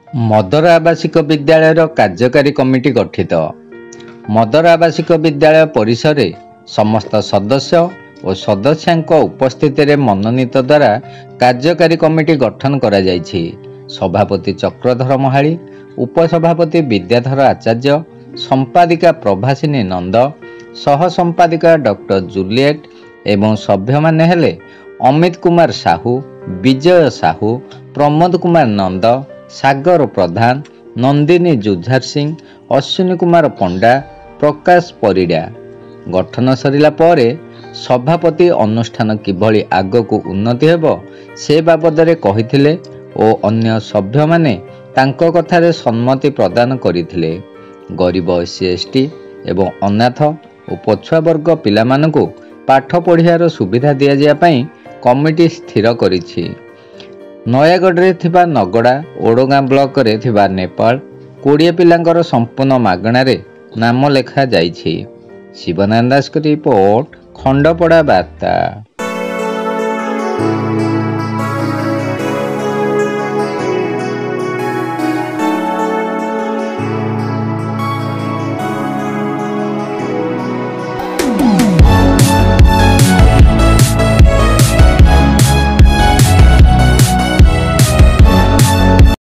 ମଦର ଆବାସିକ ବିଦ୍ୟାଳୟର କାର୍ଯ୍ୟକାରୀ କମିଟି ଗଠିତ। ମଦର ଆବାସିକ ବିଦ୍ୟାଳୟ ପରିସରରେ ସମସ୍ତ ସଦସ୍ୟ ଓ ସଦସ୍ୟାଙ୍କ ଉପସ୍ଥିତିରେ ମନୋନୀତ ଦ୍ୱାରା କାର୍ଯ୍ୟକାରୀ କମିଟି ଗଠନ କରାଯାଇଛି। ସଭାପତି ଚକ୍ରଧର ମହାଳି, ଉପସଭାପତି ବିଦ୍ୟାଧର ଆଚାର୍ଯ୍ୟ, ସମ୍ପାଦିକା ପ୍ରଭାସିନୀ ନନ୍ଦ, ସହ ସମ୍ପାଦିକା ଡକ୍ଟର ଜୁଲିଏଟ୍ ଏବଂ ସଭ୍ୟମାନେ ହେଲେ ଅମିତ କୁମାର ସାହୁ, ବିଜୟ ସାହୁ, ପ୍ରମୋଦ କୁମାର ନନ୍ଦ, ସାଗର ପ୍ରଧାନ, ନନ୍ଦିନୀ ଜୁଝାର ସିଂ, ଅଶ୍ୱିନୀ କୁମାର ପଣ୍ଡା, ପ୍ରକାଶ ପରିଡ଼ା। ଗଠନ ସରିଲା ପରେ ସଭାପତି ଅନୁଷ୍ଠାନ କିଭଳି ଆଗକୁ ଉନ୍ନତି ହେବ ସେ ବାବଦରେ କହିଥିଲେ ଓ ଅନ୍ୟ ସଭ୍ୟମାନେ ତାଙ୍କ କଥାରେ ସମ୍ମତି ପ୍ରଦାନ କରିଥିଲେ। ଗରିବ SC/ST ଏବଂ ଅନାଥ ଓ ପଛୁଆ ବର୍ଗ ପିଲାମାନଙ୍କୁ ପାଠ ପଢ଼ିବାର ସୁବିଧା ଦିଆଯିବା ପାଇଁ କମିଟି ସ୍ଥିର କରିଛି। ନୟାଗଡ଼ରେ ଥିବା ନଗଡ଼ା ଓଡ଼ଗାଁ ବ୍ଲକରେ ଥିବା ନେପାଳ 20 ପିଲାଙ୍କର ସମ୍ପୂର୍ଣ୍ଣ ମାଗଣାରେ ନାମ ଲେଖାଯାଇଛି। ଶିବନାରାୟଣ ଦାସଙ୍କ ରିପୋର୍ଟ, ଖଣ୍ଡପଡ଼ା ବାର୍ତ୍ତା।